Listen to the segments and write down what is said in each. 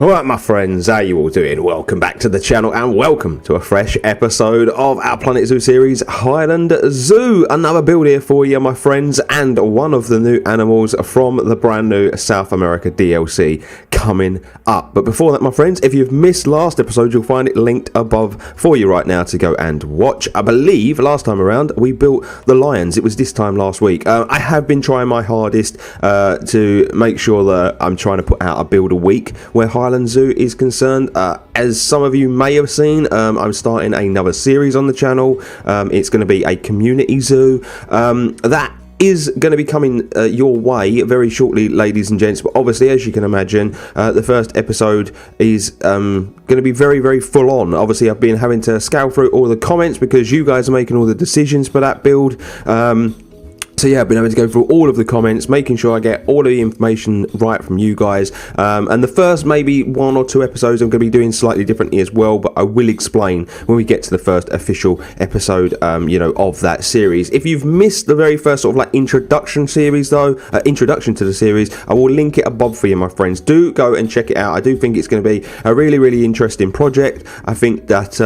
Alright my friends, how you all doing? Welcome back to the channel and welcome to a fresh episode of our Planet Zoo series, Hyland Zoo. Another build here for you my friends, and one of the new animals from the brand new South America DLC coming up. But before that my friends, if you've missed last episode, you'll find it linked above for you right now to go and watch. I believe last time around we built the lions. It was this time last week. I have been trying my hardest to make sure that I'm trying to put out a build a week where Hyland Zoo is concerned. As some of you may have seen, I'm starting another series on the channel. It's going to be a community zoo that is going to be coming your way very shortly, ladies and gents. But obviously, as you can imagine, the first episode is going to be very full on. Obviously, I've been having to scale through all the comments because you guys are making all the decisions for that build. So yeah, I've been able to go through all of the comments, making sure I get all of the information right from you guys. And the first maybe 1 or 2 episodes I'm going to be doing slightly differently as well, but I will explain when we get to the first official episode, of that series. If you've missed the very first sort of like introduction series though, introduction to the series, I will link it above for you, my friends. Do go and check it out. I do think it's going to be a really interesting project. I think that,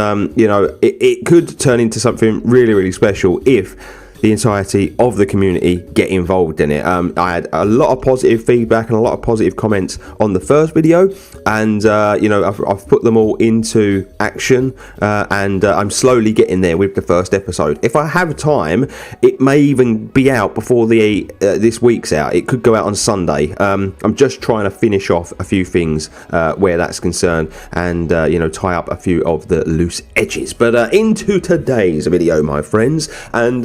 it could turn into something really special if the entirety of the community get involved in it. I had a lot of positive feedback and a lot of positive comments on the first video, and I've put them all into action, and I'm slowly getting there with the first episode. If I have time, it may even be out before the this week's out. It could go out on Sunday. I'm just trying to finish off a few things where that's concerned, and tie up a few of the loose edges. But into today's video, my friends, and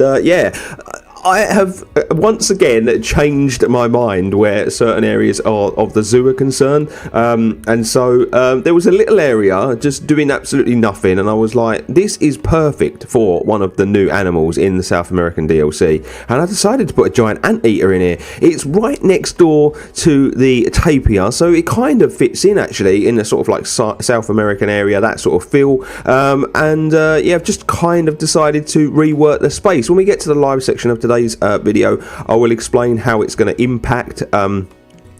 I have once again changed my mind where certain areas of the zoo are concerned, and so there was a little area just doing absolutely nothing, and I was like, this is perfect for one of the new animals in the South American DLC, and I decided to put a giant anteater in here. It's right next door to the tapir, so it kind of fits in actually in the sort of like South American area, that sort of feel, I've just kind of decided to rework the space. When we get to the live section of today's video, I will explain how it's going to impact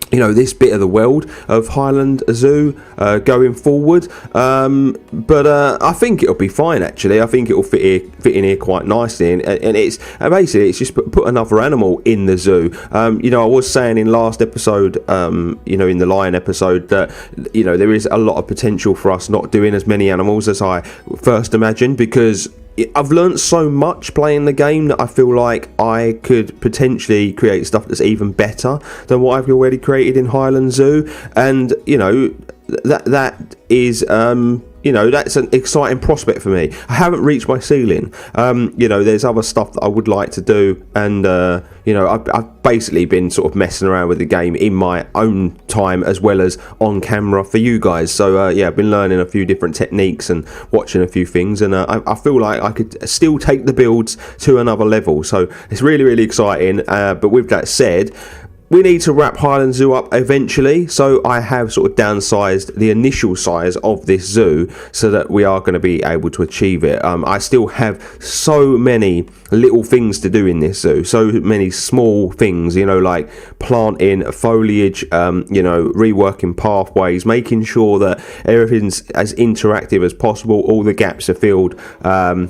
this bit of the world of Hyland Zoo going forward, but I think it'll be fine actually. I think it'll fit in here quite nicely, and it's basically it's just put another animal in the zoo. I was saying in last episode, in the lion episode, that there is a lot of potential for us not doing as many animals as I first imagined, because I've learned so much playing the game that I feel like I could potentially create stuff that's even better than what I've already created in Hyland Zoo, and that is that's an exciting prospect for me. I haven't reached my ceiling. There's other stuff that I would like to do, and I've basically been sort of messing around with the game in my own time as well as on camera for you guys. So I've been learning a few different techniques and watching a few things, and I feel like I could still take the builds to another level. So it's really exciting. But with that said, we need to wrap Hyland Zoo up eventually, so I have sort of downsized the initial size of this zoo so that we are going to be able to achieve it. I still have so many little things to do in this zoo, so many small things, like planting foliage, reworking pathways, making sure that everything's as interactive as possible, all the gaps are filled, and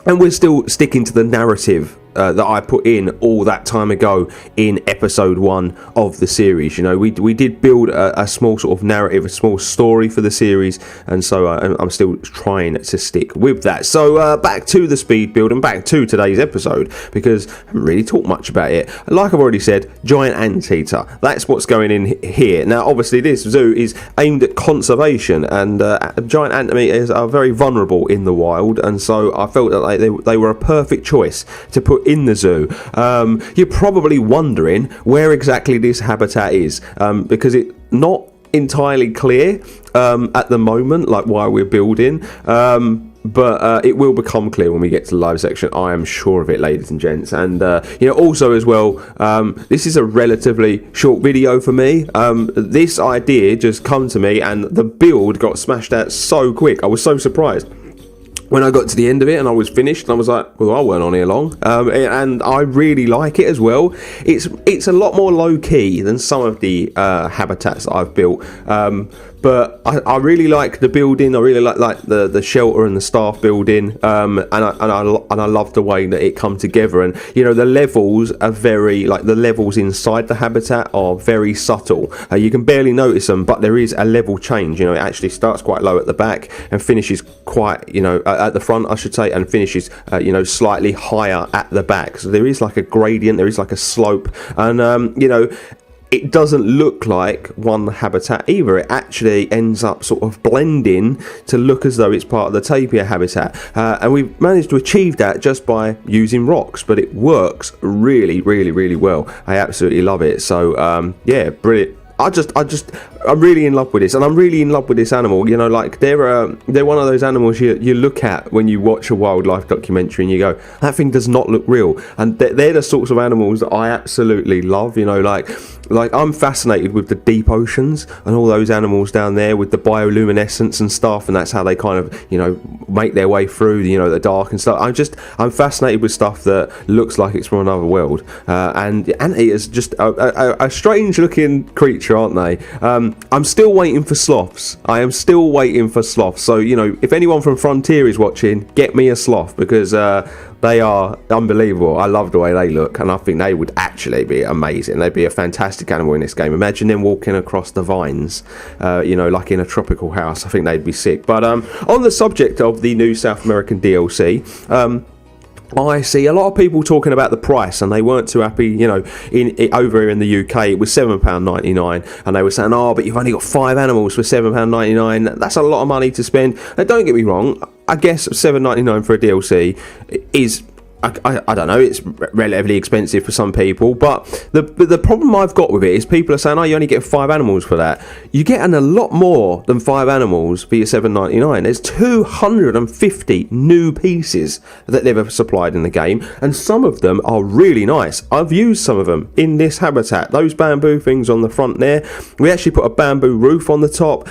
we're still sticking to the narrative that I put in all that time ago in episode 1 of the series. We did build a small sort of narrative, a small story for the series, and so I'm still trying to stick with that. So back to the speed build and back to today's episode, because I haven't really talked much about it. Like I've already said, Giant Anteater, that's what's going in here. Now obviously this zoo is aimed at conservation, and giant anteaters are very vulnerable in the wild, and so I felt that they were a perfect choice to put in the zoo. You're probably wondering where exactly this habitat is, because it's not entirely clear at the moment, like why we're building, but it will become clear when we get to the live section. I am sure of it, ladies and gents. And also as well, this is a relatively short video for me. This idea just come to me and the build got smashed out so quick. I was so surprised when I got to the end of it and I was finished, and I was like, well, I weren't on here long, and I really like it as well. It's a lot more low-key than some of the habitats that I've built, but I really like the building. I really like the shelter and the staff building, and I love the way that it come together. And the levels are very, like, the levels inside the habitat are very subtle. You can barely notice them, but there is a level change. It actually starts quite low at the back and finishes quite, at the front, I should say, and finishes slightly higher at the back. So there is like a gradient, there is like a slope, and it doesn't look like one habitat either. It actually ends up sort of blending to look as though it's part of the tapir habitat, and we've managed to achieve that just by using rocks, but it works really, really, really well. I absolutely love it. So yeah, brilliant. I'm really in love with this, and I'm really in love with this animal. Like they're one of those animals you look at when you watch a wildlife documentary and you go, that thing does not look real. And they're the sorts of animals that I absolutely love. Like I'm fascinated with the deep oceans and all those animals down there with the bioluminescence and stuff, and that's how they kind of make their way through the dark and stuff. I'm fascinated with stuff that looks like it's from another world, and anteaters just a strange looking creature, aren't they? I'm still waiting for sloths. I am still waiting for sloths. So if anyone from Frontier is watching, get me a sloth, because they are unbelievable. I love the way they look, and I think they would actually be amazing. They'd be a fantastic animal in this game. Imagine them walking across the vines, like in a tropical house. I think they'd be sick. But on the subject of the new South American DLC, I see a lot of people talking about the price, and they weren't too happy. Over here in the UK, it was £7.99, and they were saying, "Oh, but you've only got 5 animals for £7.99. That's a lot of money to spend." Now, don't get me wrong. I guess £7.99 for a DLC is, I don't know, it's relatively expensive for some people, but the problem I've got with it is people are saying, "Oh, you only get 5 animals for that." You get a lot more than 5 animals for your £7.99. There's 250 new pieces that they've supplied in the game, and some of them are really nice. I've used some of them in this habitat. Those bamboo things on the front there, we actually put a bamboo roof on the top.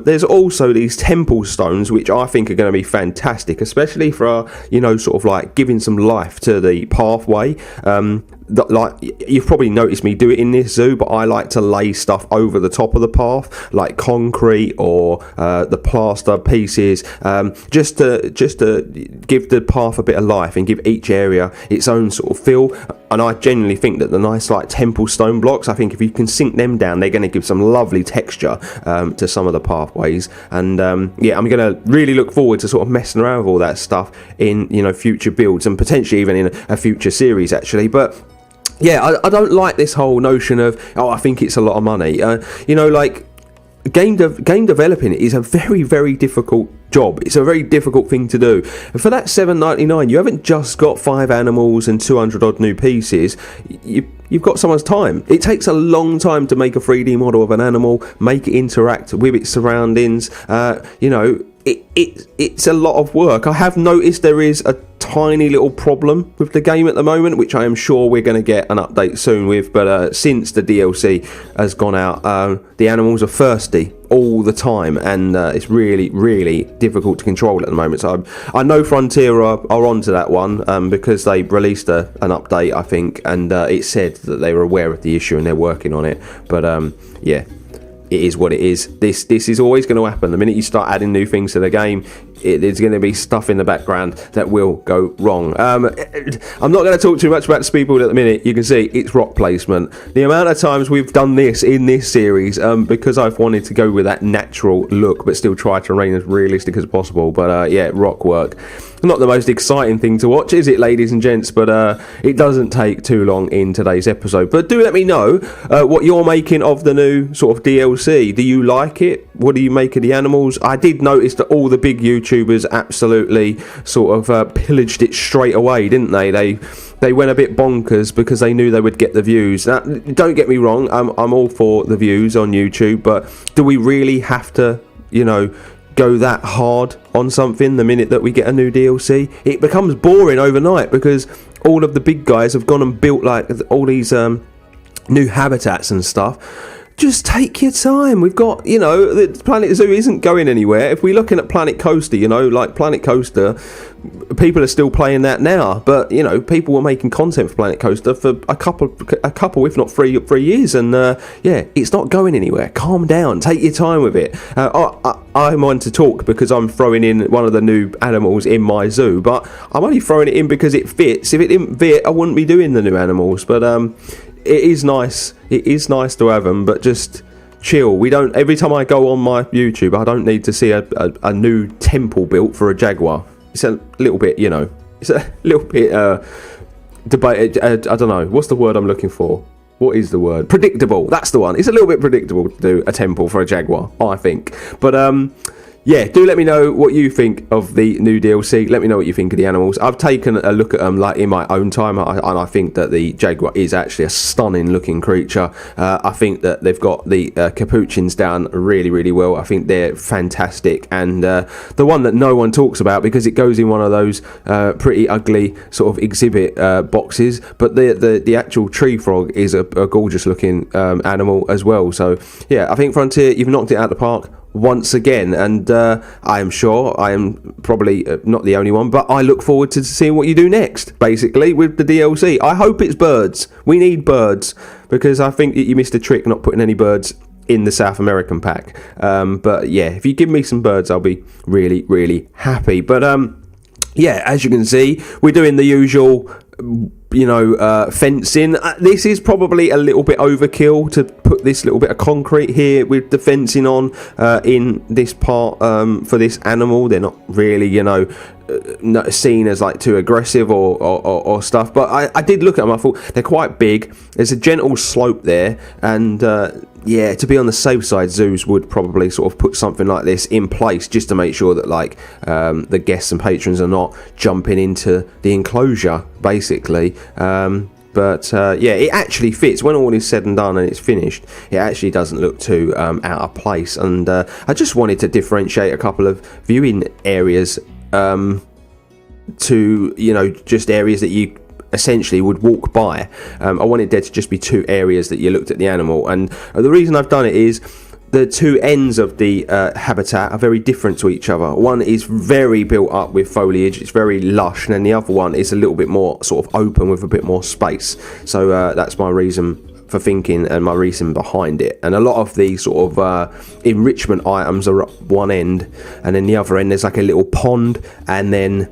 There's also these temple stones, which I think are going to be fantastic, especially for sort of like giving some life to the pathway. Like you've probably noticed me do it in this zoo, but I like to lay stuff over the top of the path, like concrete or the plaster pieces, just to give the path a bit of life and give each area its own sort of feel. And I genuinely think that the nice like temple stone blocks, I think if you can sink them down, they're going to give some lovely texture to some of the pathways. And yeah, I'm going to really look forward to sort of messing around with all that stuff in future builds, and potentially even in a future series actually. But yeah, I don't like this whole notion of, oh, I think it's a lot of money. Like game developing is a very, very difficult job. It's a very difficult thing to do. And for that $7.99, you haven't just got 5 animals and 200 odd new pieces. You've got someone's time. It takes a long time to make a 3D model of an animal, make it interact with its surroundings. It's a lot of work. I have noticed there is a tiny little problem with the game at the moment, which I am sure we're going to get an update soon with. But since the DLC has gone out, the animals are thirsty all the time, and it's really, really difficult to control at the moment. So I know Frontier are onto that one, because they released an update, I think, and it said that they were aware of the issue and they're working on it. But yeah, it is what it is. This is always going to happen. The minute you start adding new things to the game, there's going to be stuff in the background that will go wrong. I'm not going to talk too much about the speed build at the minute. You can see it's rock placement. The amount of times we've done this in this series, because I've wanted to go with that natural look, but still try to remain as realistic as possible. But yeah, rock work. Not the most exciting thing to watch, is it, ladies and gents? But it doesn't take too long in today's episode. But do let me know what you're making of the new sort of DLC. Do you like it? What do you make of the animals? I did notice that all the big YouTubers absolutely sort of pillaged it straight away, didn't they? They went a bit bonkers because they knew they would get the views. Now, don't get me wrong, I'm all for the views on YouTube, but do we really have to, go that hard on something the minute that we get a new DLC? It becomes boring overnight because all of the big guys have gone and built like all these new habitats and stuff. just take your time. We've got, the Planet Zoo isn't going anywhere. If we're looking at Planet Coaster, like Planet Coaster, people are still playing that now. But, people were making content for Planet Coaster for a couple, if not three years. And, it's not going anywhere. Calm down. Take your time with it. I'm on to talk because I'm throwing in one of the new animals in my zoo. But I'm only throwing it in because it fits. If it didn't fit, I wouldn't be doing the new animals. But, it is nice. It is nice to have them, but just chill. We don't. Every time I go on my YouTube, I don't need to see a new temple built for a jaguar. It's a little bit, It's a little bit debate. I don't know. What's the word I'm looking for? What is the word? Predictable. That's the one. It's a little bit predictable to do a temple for a jaguar, I think. But yeah, do let me know what you think of the new DLC. Let me know what you think of the animals. I've taken a look at them like in my own time, and I think that the jaguar is actually a stunning looking creature. I think that they've got the capuchins down really, really well. I think they're fantastic, and the one that no one talks about because it goes in one of those pretty ugly sort of exhibit boxes, but the actual tree frog is a gorgeous looking animal as well. So yeah, I think Frontier, you've knocked it out of the park once again, and I am sure I am probably not the only one, but I look forward to seeing what you do next, basically, with the DLC. I hope it's birds. We need birds, because I think that you missed a trick not putting any birds in the South American pack. But yeah, if you give me some birds, I'll be really, really happy. But yeah, as you can see, we're doing the usual fencing. This is probably a little bit overkill to put this little bit of concrete here with the fencing on in this part for this animal. They're not really, seen as like too aggressive or stuff, but I did look at them. I thought they're quite big. There's a gentle slope there, and yeah, to be on the safe side, zoos would probably sort of put something like this in place just to make sure that the guests and patrons are not jumping into the enclosure, basically. But yeah, it actually fits. When all is said and done and it's finished, it actually doesn't look too out of place. And I just wanted to differentiate a couple of viewing areas to, just areas that you essentially would walk by. I wanted there to just be two areas that you looked at the animal, and the reason I've done it is the two ends of the habitat are very different to each other. One is very built up with foliage, it's very lush, and then the other one is a little bit more sort of open with a bit more space. So that's my reason for thinking and my reason behind it. And a lot of the sort of enrichment items are at one end, and then the other end there's like a little pond, and then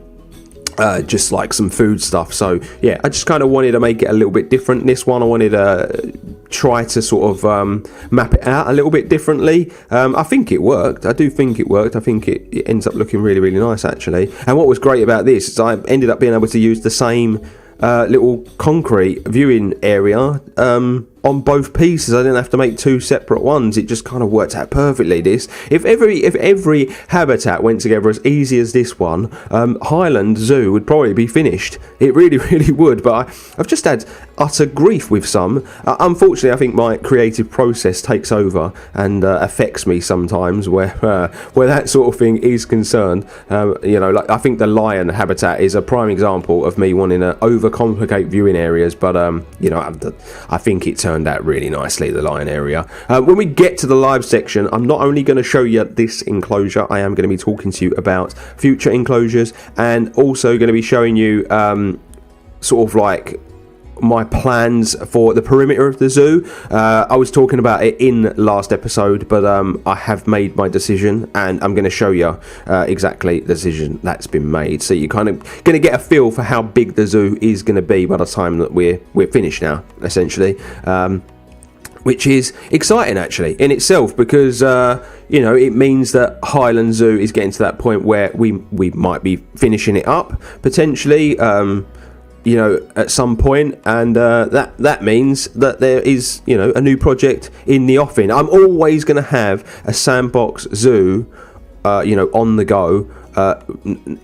just like some food stuff. So yeah, I just kind of wanted to make it a little bit different. This one I wanted to try to sort of map it out a little bit differently. I think it worked. I do think it worked. I think it ends up looking really, really nice actually. And what was great about this is I ended up being able to use the same little concrete viewing area on both pieces. I didn't have to make two separate ones. It just kind of worked out perfectly. This, if every habitat went together as easy as this one, Hyland Zoo would probably be finished. It really, really would. But I've just had utter grief with some. Unfortunately, I think my creative process takes over and affects me sometimes where that sort of thing is concerned. Like I think the lion habitat is a prime example of me wanting to overcomplicate viewing areas, but I think it turned out really nicely, the lion area. When we get to the live section, I'm not only going to show you this enclosure, I am going to be talking to you about future enclosures, and also going to be showing you sort of like my plans for the perimeter of the zoo. I was talking about it in last episode, but I have made my decision, and I'm going to show you exactly the decision that's been made, so you're kind of going to get a feel for how big the zoo is going to be by the time that we're finished now, essentially. Which is exciting actually in itself, because it means that Hyland Zoo is getting to that point where we might be finishing it up potentially at some point, and that means that there is a new project in the offing. I'm always going to have a Sandbox zoo on the go,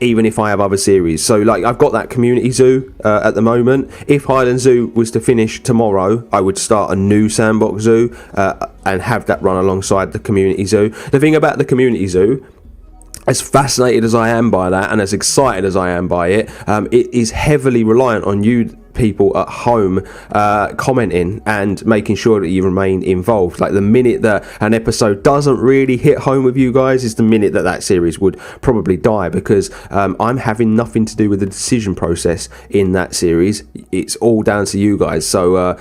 even if I have other series. So like I've got that community zoo at the moment. If Hyland Zoo was to finish tomorrow, I would start a new Sandbox zoo and have that run alongside the community zoo. The thing about the community zoo, as fascinated as I am by that and as excited as I am by it, it is heavily reliant on you people at home commenting and making sure that you remain involved. Like, the minute that an episode doesn't really hit home with you guys is the minute that series would probably die, because I'm having nothing to do with the decision process in that series. It's all down to you guys. So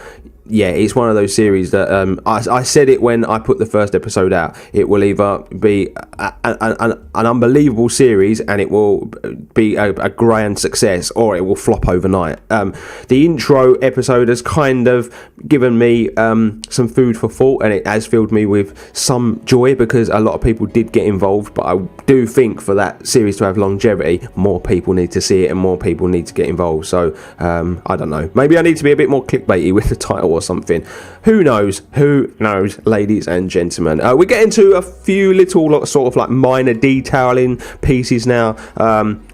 yeah, it's one of those series that I said it when I put the first episode out. It will either be an unbelievable series and it will be a grand success, or it will flop overnight. The intro episode has kind of given me some food for thought, and it has filled me with some joy because a lot of people did get involved. But I do think for that series to have longevity, more people need to see it and more people need to get involved. So I don't know, maybe I need to be a bit more clickbaity with the title or something. Who knows, ladies and gentlemen. We're getting to a few little sort of like minor detailing pieces now,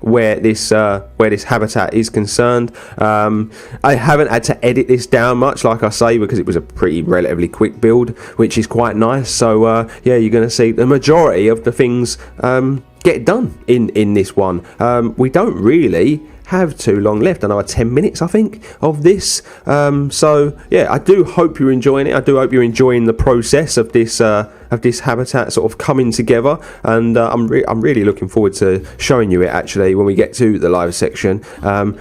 where this habitat is concerned. I haven't had to edit this down much, like I say, because it was a pretty relatively quick build, which is quite nice. So yeah, you're going to see the majority of the things get done in this one. We don't really have too long left. Another 10 minutes, I think, of this. So yeah, I do hope you're enjoying it. I do hope you're enjoying the process of this habitat sort of coming together, and I'm really looking forward to showing you it actually when we get to the live section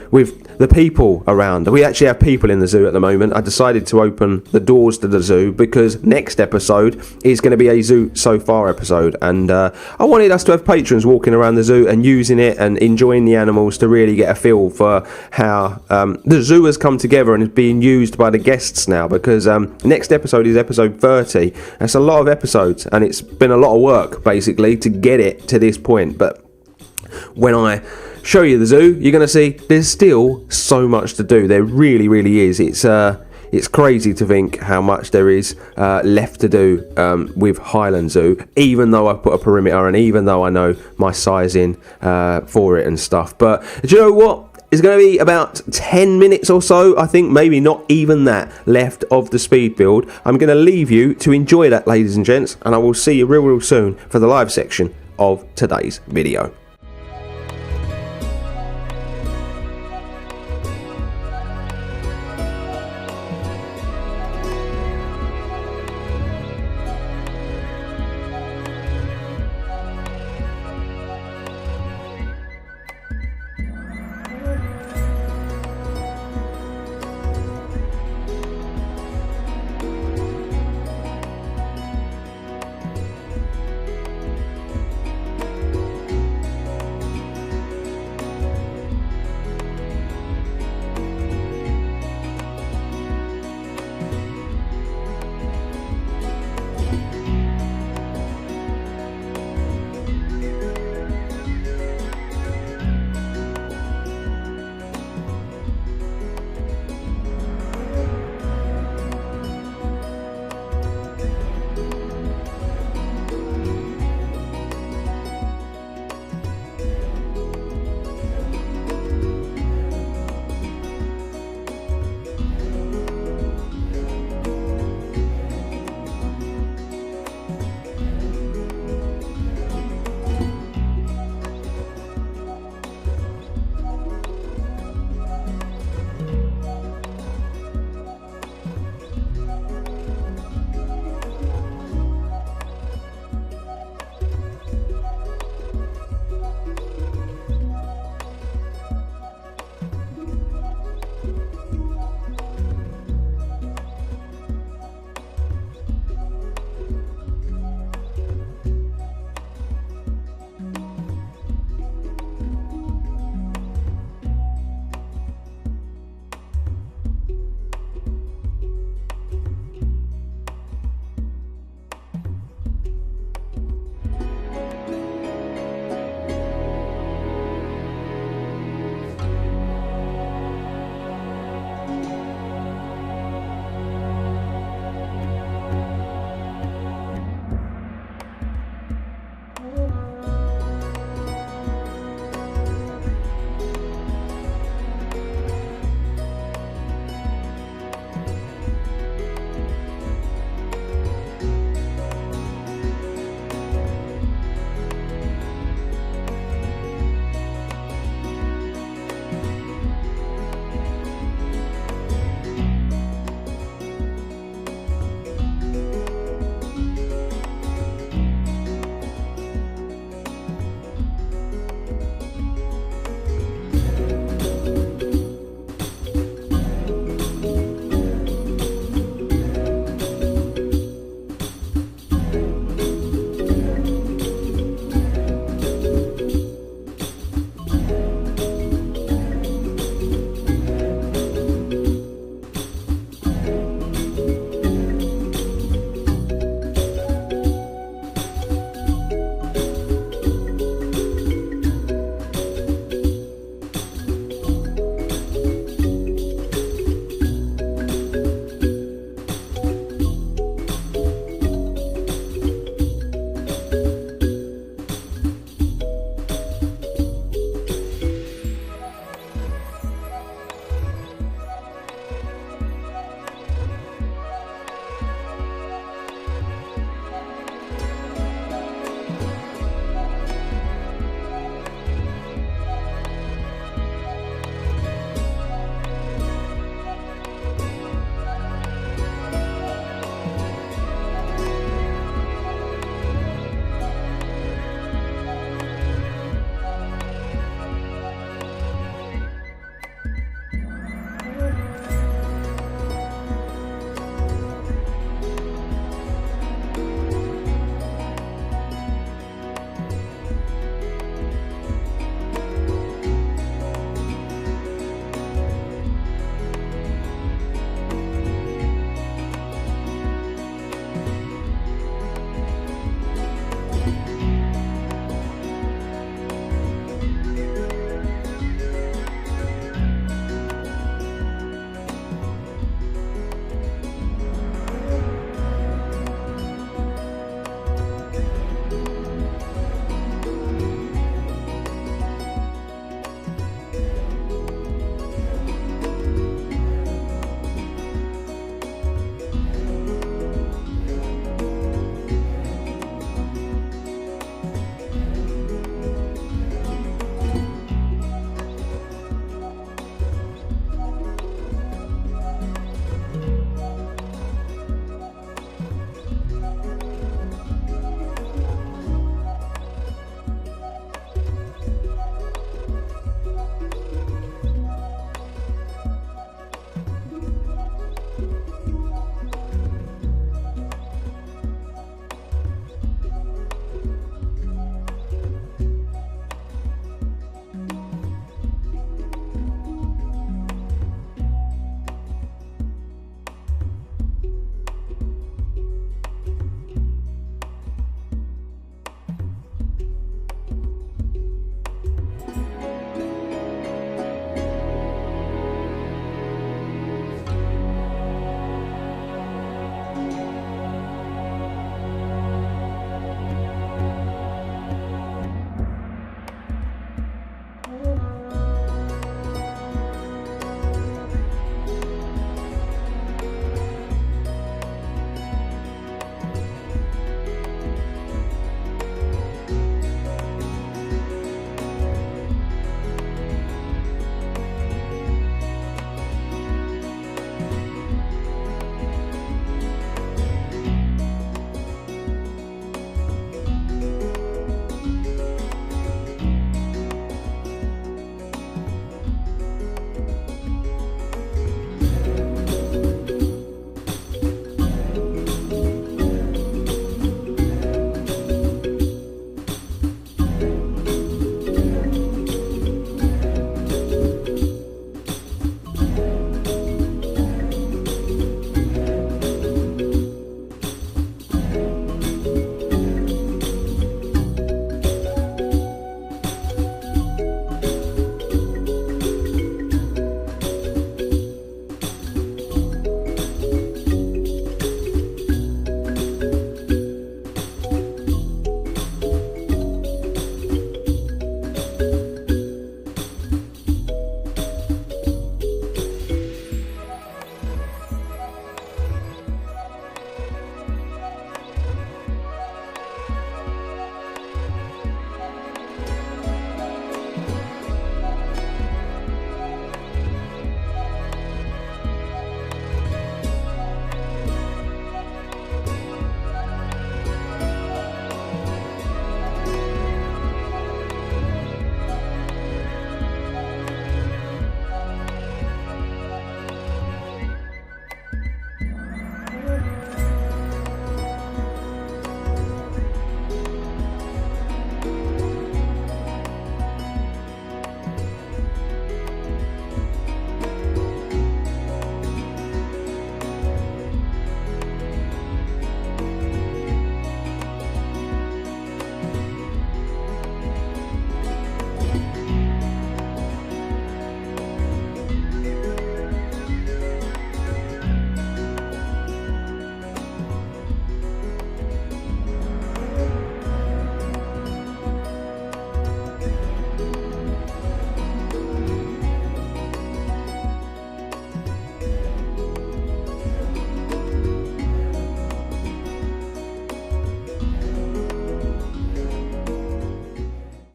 with the people around. We actually have people in the zoo at the moment. I decided to open the doors to the zoo because next episode is going to be a Zoo So Far episode, and I wanted us to have patrons walking around the zoo and using it and enjoying the animals to really get a feel for how the zoo has come together and is being used by the guests now, because next episode is episode 30. That's a lot of episodes, and it's been a lot of work basically to get it to this point. But when I show you the zoo, you're going to see there's still so much to do. There really is. It's crazy to think how much there is left to do with Hyland Zoo, even though I put a perimeter and even though I know my sizing for it and stuff. But do you know what? It's going to be about 10 minutes or so, I think, maybe not even that, left of the speed build. I'm going to leave you to enjoy that, ladies and gents, and I will see you real soon for the live section of today's video.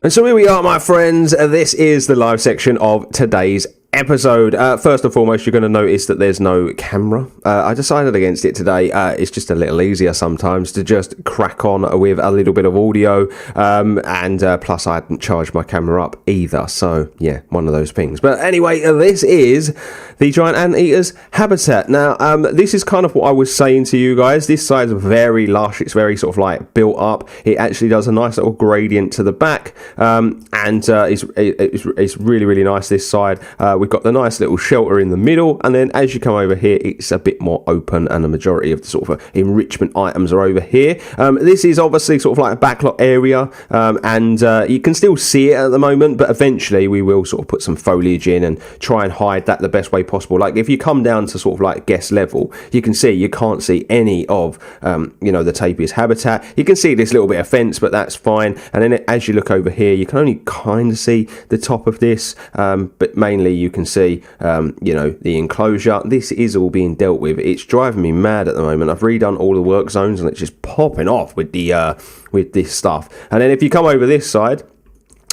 And so here we are, my friends. This is the live section of today's episode. First and foremost, you're going to notice that there's no camera. I decided against it today. It's just a little easier sometimes to just crack on with a little bit of audio, and plus I hadn't charged my camera up either, so yeah, one of those things. But anyway, this is the Giant Anteaters habitat. Now this is kind of what I was saying to you guys. This side's very lush, it's very sort of like built up. It actually does a nice little gradient to the back, and it's really nice this side. We've got the nice little shelter in the middle, and then as you come over here, it's a bit more open, and the majority of the sort of enrichment items are over here. This is obviously sort of like a backlot area, and you can still see it at the moment, but eventually we will sort of put some foliage in and try and hide that the best way possible. Like if you come down to sort of like guest level, you can see you can't see any of the tapir's habitat. You can see this little bit of fence, but that's fine. And then as you look over here, you can only kind of see the top of this, but mainly you can see the enclosure. This is all being dealt with. It's driving me mad at the moment. I've redone all the work zones and it's just popping off with the with this stuff. And then if you come over this side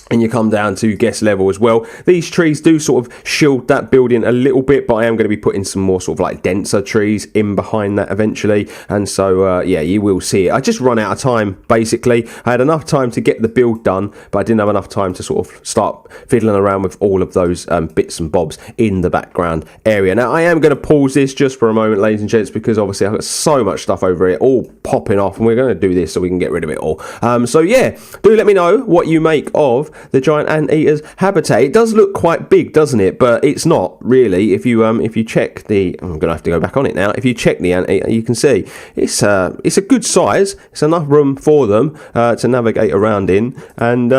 and you come down to guest level as well, these trees do sort of shield that building a little bit, but I am going to be putting some more sort of like denser trees in behind that eventually. And so yeah, you will see it. I just run out of time basically. I had enough time to get the build done, but I didn't have enough time to sort of start fiddling around with all of those bits and bobs in the background area. Now I am going to pause this just for a moment, ladies and gents, because obviously I've got so much stuff over here all popping off, and we're going to do this so we can get rid of it all. So yeah, do let me know what you make of the Giant Anteaters habitat. It does look quite big, doesn't it? But it's not really. If you check the, I'm gonna have to go back on it now. If you check the Anteater, you can see it's a good size. It's enough room for them to navigate around in, and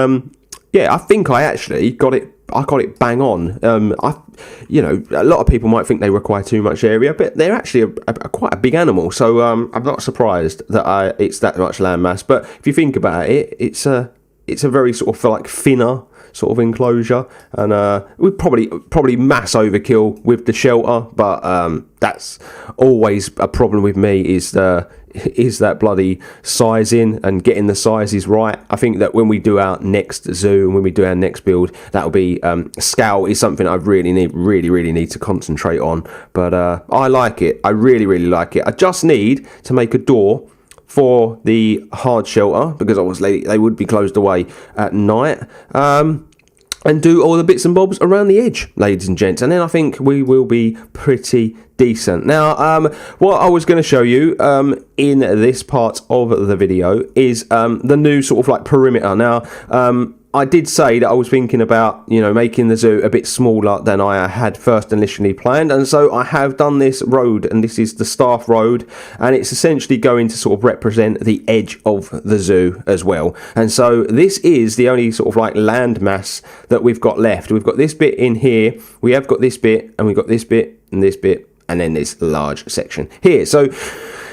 yeah, I think I actually got it. I got it bang on. A lot of people might think they require too much area, but they're actually quite a big animal. So I'm not surprised that it's that much land mass. But if you think about it, it's a very sort of like thinner sort of enclosure, and we'd probably mass overkill with the shelter, but that's always a problem with me, is that bloody sizing and getting the sizes right. I think that when we do our next zoo and when we do our next build, that'll be scale is something I really need to concentrate on. But I like it. I really like it. I just need to make a door for the hard shelter, because obviously they would be closed away at night, and do all the bits and bobs around the edge, ladies and gents, and then I think we will be pretty decent. Now what I was going to show you in this part of the video is the new sort of like perimeter. Now I did say that I was thinking about, making the zoo a bit smaller than I had first initially planned, and so I have done this road, and this is the staff road, and it's essentially going to sort of represent the edge of the zoo as well. And so this is the only sort of like land mass that we've got left. We've got this bit in here, we have got this bit, and we've got this bit and this bit, and then this large section here. So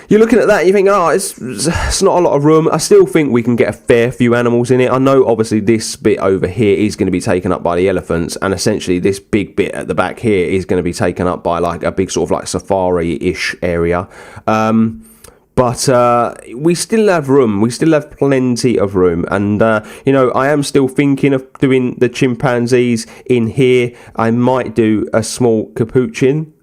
you're looking at that and you think, it's not a lot of room. I still think we can get a fair few animals in it. I know obviously this bit over here is going to be taken up by the elephants, and essentially this big bit at the back here is going to be taken up by like a big sort of like safari-ish area. But we still have room. We still have plenty of room. And, I am still thinking of doing the chimpanzees in here. I might do a small capuchin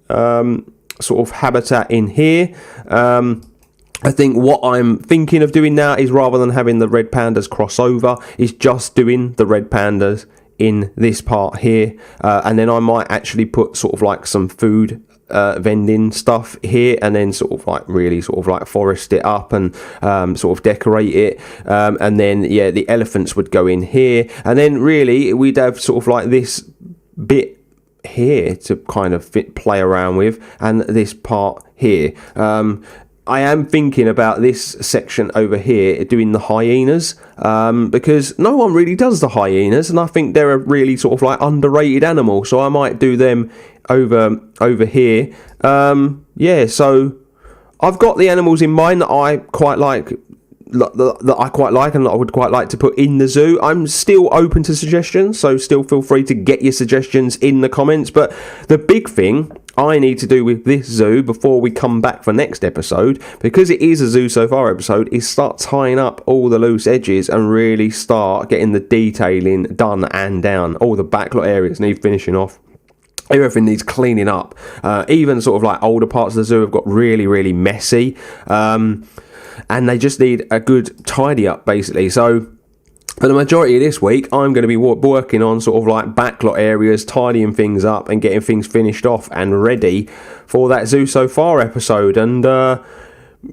sort of habitat in here. I think what I'm thinking of doing now is, rather than having the red pandas cross over, is just doing the red pandas in this part here, and then I might actually put sort of like some food vending stuff here, and then sort of like really sort of like forest it up and sort of decorate it, and then yeah, the elephants would go in here, and then really we'd have sort of like this bit here to kind of play around with, and this part here. I am thinking about this section over here doing the hyenas, because no one really does the hyenas, and I think they're a really sort of like underrated animal, so I might do them over here. Yeah, so I've got the animals in mind that I quite like, and that I would quite like to put in the zoo. I'm still open to suggestions, so still feel free to get your suggestions in the comments. But the big thing I need to do with this zoo before we come back for next episode, because it is a zoo so far episode, is start tying up all the loose edges and really start getting the detailing done and down. All the backlot areas need finishing off. Everything needs cleaning up. Even sort of like older parts of the zoo have got really, really messy. And they just need a good tidy up, basically. So for the majority of this week, I'm going to be working on sort of like backlot areas, tidying things up and getting things finished off and ready for that Zoo So Far episode. And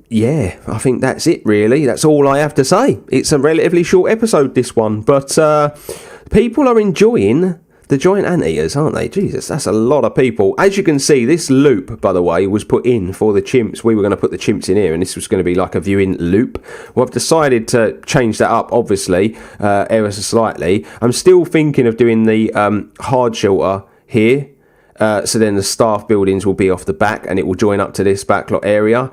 yeah, I think that's it, really. That's all I have to say. It's a relatively short episode, this one. But people are enjoying the Giant Anteaters, aren't they? Jesus, that's a lot of people. As you can see, this loop, by the way, was put in for the chimps. We were going to put the chimps in here, and this was going to be like a viewing loop. Well, I've decided to change that up, obviously, ever so slightly. I'm still thinking of doing the hard shelter here. So then the staff buildings will be off the back, and it will join up to this backlot area.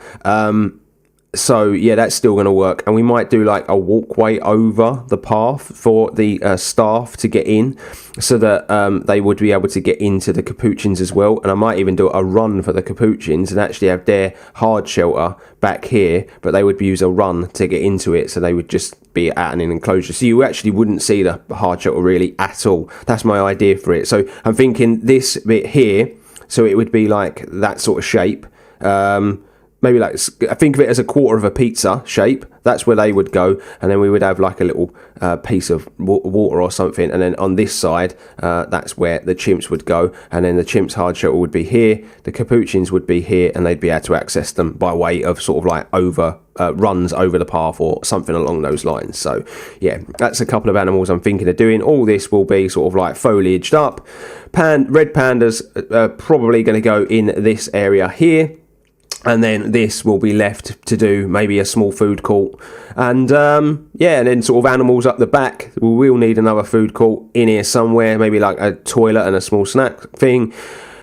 So yeah, that's still going to work, and we might do like a walkway over the path for the staff to get in, so that they would be able to get into the capuchins as well. And I might even do a run for the capuchins and actually have their hard shelter back here, but they would use a run to get into it, so they would just be at an enclosure, so you actually wouldn't see the hard shelter really at all. That's my idea for it. So I'm thinking this bit here, so it would be like that sort of shape. Maybe like, I think of it as a quarter of a pizza shape. That's where they would go, and then we would have like a little piece of water or something, and then on this side, that's where the chimps would go, and then the chimps hard shelter would be here, the capuchins would be here, and they'd be able to access them by way of sort of like over runs over the path or something along those lines. So yeah, that's a couple of animals I'm thinking of doing. All this will be sort of like foliaged up. Red pandas are probably going to go in this area here. And then this will be left to do maybe a small food court. And yeah, and then sort of animals up the back. We will need another food court in here somewhere, maybe like a toilet and a small snack thing.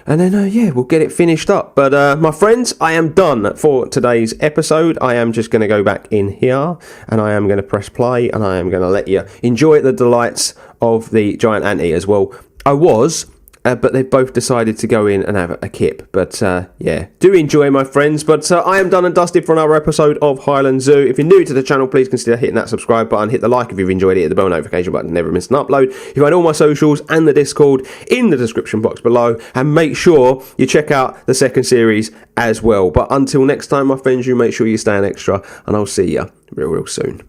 And then, yeah, we'll get it finished up. But my friends, I am done for today's episode. I am just going to go back in here, and I am going to press play, and I am going to let you enjoy the delights of the Giant Anteaters. Well, I was... but they've both decided to go in and have a kip. But yeah, do enjoy, my friends. But I am done and dusted for another episode of Hyland Zoo. If you're new to the channel, please consider hitting that subscribe button. Hit the like if you've enjoyed it. Hit the bell notification button to never miss an upload. You find all my socials and the Discord in the description box below. And make sure you check out the second series as well. But until next time, my friends, you make sure you stay an extra. And I'll see you real soon.